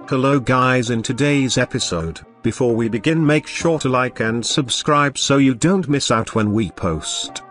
Hello guys, in today's episode, before we begin, make sure to like and subscribe so you don't miss out when we post.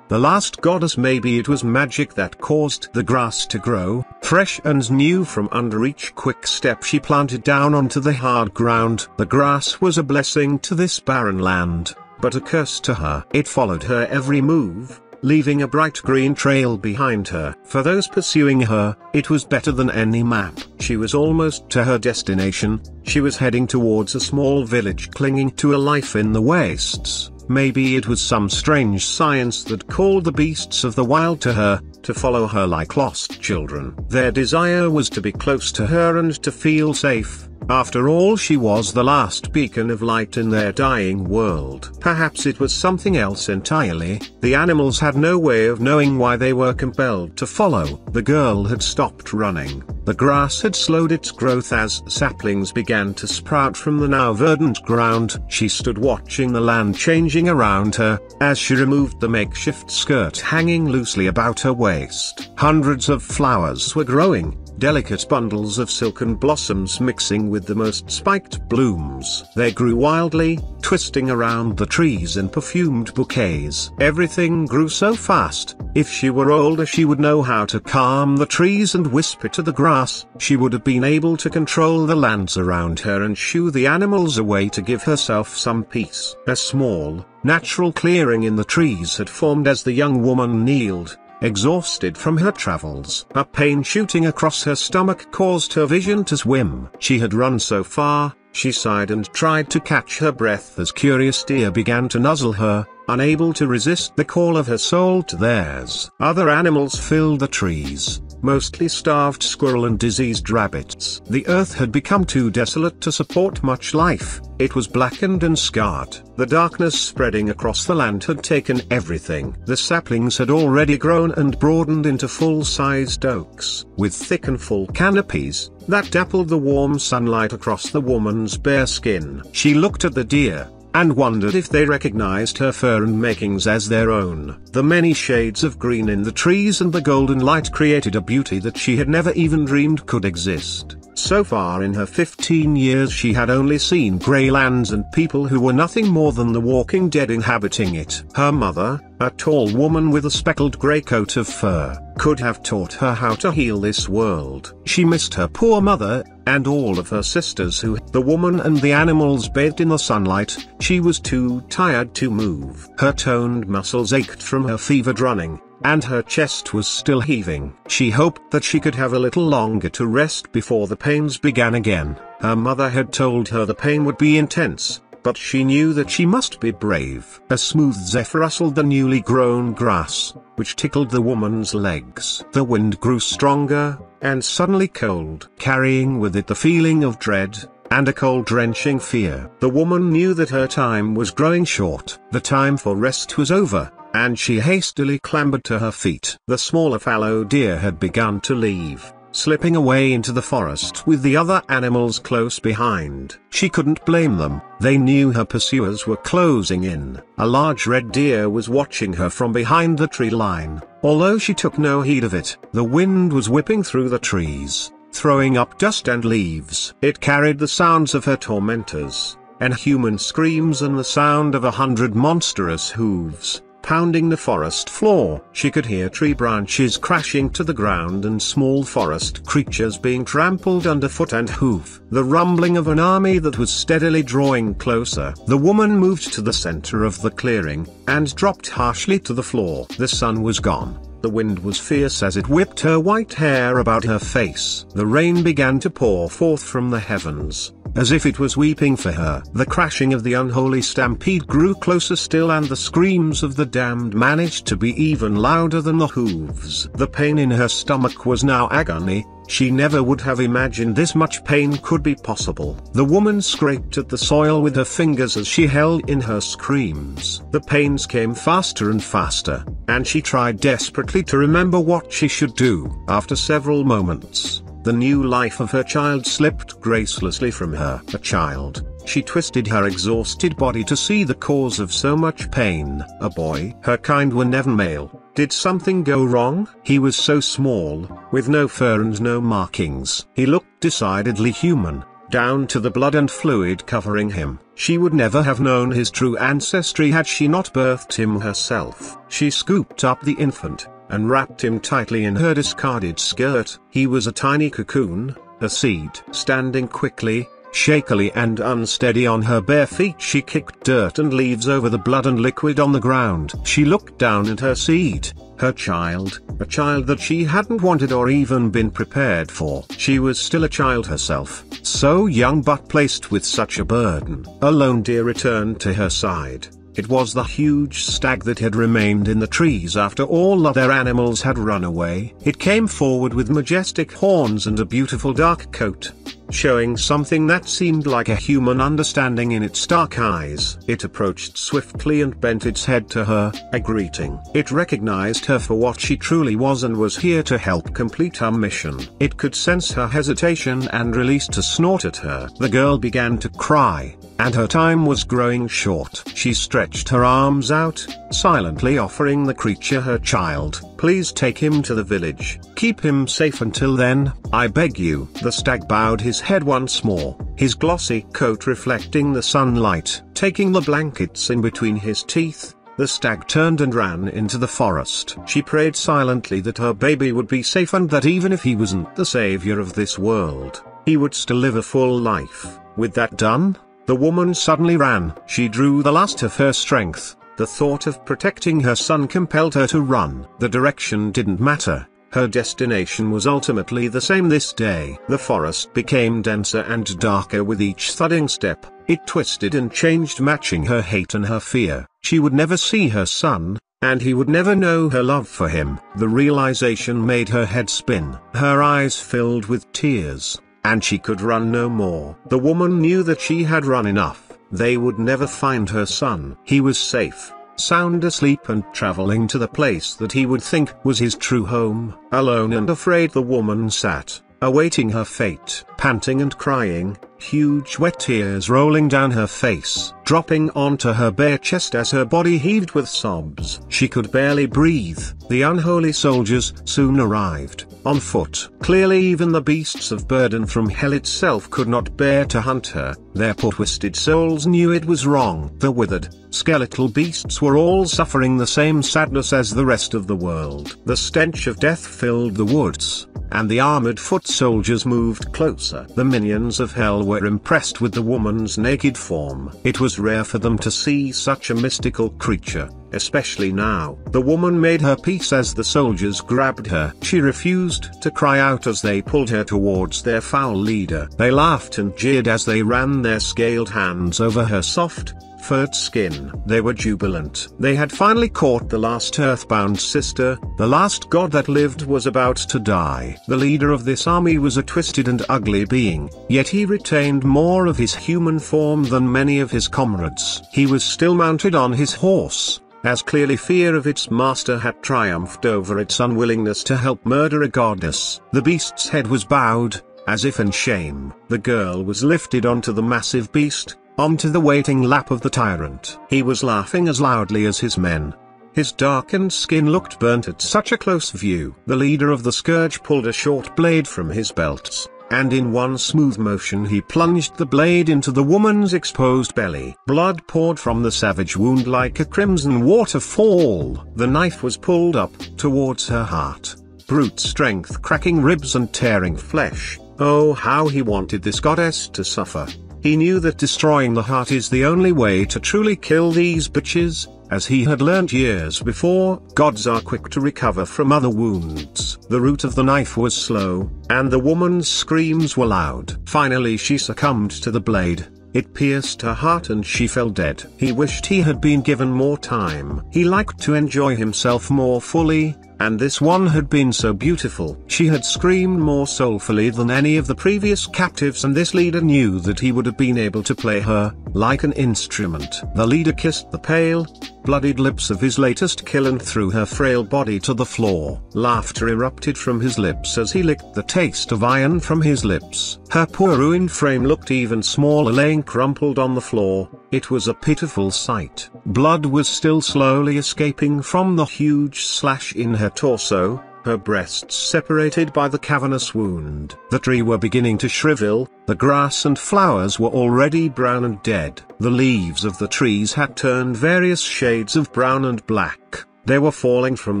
The last goddess, maybe it was magic that caused the grass to grow, fresh and new from under each quick step she planted down onto the hard ground. The grass was a blessing to this barren land, but a curse to her. It followed her every move, leaving a bright green trail behind her. For those pursuing her, it was better than any map. She was almost to her destination. She was heading towards a small village clinging to a life in the wastes. Maybe it was some strange science that called the beasts of the wild to her, to follow her like lost children. Their desire was to be close to her and to feel safe. After all, she was the last beacon of light in their dying world. Perhaps it was something else entirely. The animals had no way of knowing why they were compelled to follow. The girl had stopped running. The grass had slowed its growth as saplings began to sprout from the now verdant ground. She stood watching the land changing around her, as she removed the makeshift skirt hanging loosely about her waist. Hundreds of flowers were growing, delicate bundles of silken blossoms mixing with the most spiked blooms. They grew wildly, twisting around the trees in perfumed bouquets. Everything grew so fast. If she were older, she would know how to calm the trees and whisper to the grass. She would have been able to control the lands around her and shoo the animals away to give herself some peace. A small, natural clearing in the trees had formed as the young woman kneeled, exhausted from her travels. A pain shooting across her stomach caused her vision to swim. She had run so far, she sighed and tried to catch her breath as curious deer began to nuzzle her, unable to resist the call of her soul to theirs. Other animals filled the trees, mostly starved squirrel and diseased rabbits. The earth had become too desolate to support much life. It was blackened and scarred. The darkness spreading across the land had taken everything. The saplings had already grown and broadened into full-sized oaks, with thick and full canopies that dappled the warm sunlight across the woman's bare skin. She looked at the deer, and wondered if they recognized her fur and makings as their own. The many shades of green in the trees and the golden light created a beauty that she had never even dreamed could exist. So far in her 15 years she had only seen grey lands and people who were nothing more than the walking dead inhabiting it. Her mother, a tall woman with a speckled grey coat of fur, could have taught her how to heal this world. She missed her poor mother, and all of her sisters who the woman and the animals bathed in the sunlight. She was too tired to move. Her toned muscles ached from her fevered running, and her chest was still heaving. She hoped that she could have a little longer to rest before the pains began again. Her mother had told her the pain would be intense, but she knew that she must be brave. A smooth zephyr rustled the newly grown grass, which tickled the woman's legs. The wind grew stronger, and suddenly cold, carrying with it the feeling of dread, and a cold drenching fear. The woman knew that her time was growing short. The time for rest was over, and she hastily clambered to her feet. The smaller fallow deer had begun to leave, slipping away into the forest with the other animals close behind. She couldn't blame them. They knew her pursuers were closing in. A large red deer was watching her from behind the tree line. Although she took no heed of it, the wind was whipping through the trees, throwing up dust and leaves. It carried the sounds of her tormentors, and human screams and the sound of 100 monstrous hooves pounding the forest floor. She could hear tree branches crashing to the ground and small forest creatures being trampled underfoot and hoof. The rumbling of an army that was steadily drawing closer. The woman moved to the center of the clearing, and dropped harshly to the floor. The sun was gone. The wind was fierce as it whipped her white hair about her face. The rain began to pour forth from the heavens, as if it was weeping for her. The crashing of the unholy stampede grew closer still, and the screams of the damned managed to be even louder than the hooves. The pain in her stomach was now agony. She never would have imagined this much pain could be possible. The woman scraped at the soil with her fingers as she held in her screams. The pains came faster and faster, and she tried desperately to remember what she should do. After several moments, the new life of her child slipped gracelessly from her. A child. She twisted her exhausted body to see the cause of so much pain. A boy. Her kind were never male, Did something go wrong? He was so small, with no fur and no markings. He looked decidedly human, down to the blood and fluid covering him. She would never have known his true ancestry had she not birthed him herself. She scooped up the infant, and wrapped him tightly in her discarded skirt. He was a tiny cocoon, a seed. Standing quickly, shakily and unsteady on her bare feet, she kicked dirt and leaves over the blood and liquid on the ground. She looked down at her seed, her child, a child that she hadn't wanted or even been prepared for. She was still a child herself, so young but placed with such a burden. A lone deer returned to her side. It was the huge stag that had remained in the trees after all other animals had run away. It came forward with majestic horns and a beautiful dark coat, showing something that seemed like a human understanding in its dark eyes. It approached swiftly and bent its head to her, a greeting. It recognized her for what she truly was and was here to help complete her mission. It could sense her hesitation and released a snort at her. The girl began to cry, and her time was growing short. She stretched her arms out, silently offering the creature her child. Please take him to the village. Keep him safe until then, I beg you. The stag bowed his head once more, his glossy coat reflecting the sunlight. Taking the blankets in between his teeth, the stag turned and ran into the forest. She prayed silently that her baby would be safe and that even if he wasn't the savior of this world, he would still live a full life. With that done, the woman suddenly ran. She drew the last of her strength. The thought of protecting her son compelled her to run. The direction didn't matter. Her destination was ultimately the same this day. The forest became denser and darker with each thudding step. It twisted and changed, matching her hate and her fear. She would never see her son, and he would never know her love for him. The realization made her head spin. Her eyes filled with tears, and she could run no more. The woman knew that she had run enough. They would never find her son. He was safe, sound asleep and traveling to the place that he would think was his true home. Alone and afraid, the woman sat, awaiting her fate, panting and crying, huge wet tears rolling down her face, dropping onto her bare chest as her body heaved with sobs. She could barely breathe. The unholy soldiers soon arrived, on foot. Clearly even the beasts of burden from hell itself could not bear to hunt her. Their poor twisted souls knew it was wrong. The withered, skeletal beasts were all suffering the same sadness as the rest of the world. The stench of death filled the woods, and the armored foot soldiers moved closer. The minions of hell were impressed with the woman's naked form. It was rare for them to see such a mystical creature, especially now. The woman made her peace as the soldiers grabbed her. She refused to cry out as they pulled her towards their foul leader. They laughed and jeered as they ran their scaled hands over her soft, furred skin. They were jubilant. They had finally caught the last earthbound sister. The last god that lived was about to die. The leader of this army was a twisted and ugly being, yet he retained more of his human form than many of his comrades. He was still mounted on his horse, as clearly fear of its master had triumphed over its unwillingness to help murder a goddess. The beast's head was bowed, as if in shame. The girl was lifted onto the massive beast, onto the waiting lap of the tyrant. He was laughing as loudly as his men. His darkened skin looked burnt at such a close view. The leader of the scourge pulled a short blade from his belts, and in one smooth motion he plunged the blade into the woman's exposed belly. Blood poured from the savage wound like a crimson waterfall. The knife was pulled up, towards her heart. Brute strength, cracking ribs and tearing flesh. Oh, how he wanted this goddess to suffer. He knew that destroying the heart is the only way to truly kill these bitches. As he had learnt years before, gods are quick to recover from other wounds. The root of the knife was slow, and the woman's screams were loud. Finally she succumbed to the blade. It pierced her heart and she fell dead. He wished he had been given more time. He liked to enjoy himself more fully, and this one had been so beautiful. She had screamed more soulfully than any of the previous captives, and this leader knew that he would have been able to play her like an instrument. The leader kissed the pale, bloodied lips of his latest kill and threw her frail body to the floor. Laughter erupted from his lips as he licked the taste of iron from his lips. Her poor ruined frame looked even smaller, laying crumpled on the floor. It was a pitiful sight. Blood was still slowly escaping from the huge slash in her torso, her breasts separated by the cavernous wound. The tree were beginning to shrivel, the grass and flowers were already brown and dead. The leaves of the trees had turned various shades of brown and black. They were falling from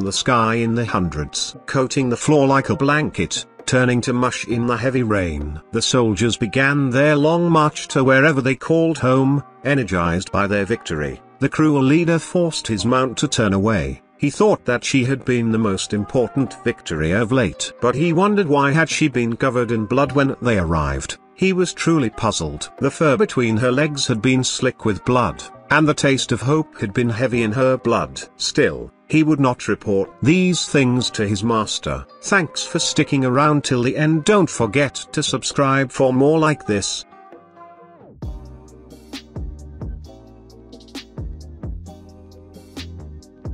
the sky in the hundreds, coating the floor like a blanket, turning to mush in the heavy rain. The soldiers began their long march to wherever they called home, energized by their victory. The cruel leader forced his mount to turn away. He thought that she had been the most important victory of late. But he wondered why had she been covered in blood when they arrived. He was truly puzzled. The fur between her legs had been slick with blood, and the taste of hope had been heavy in her blood. Still, he would not report these things to his master. Thanks for sticking around till the end. Don't forget to subscribe for more like this.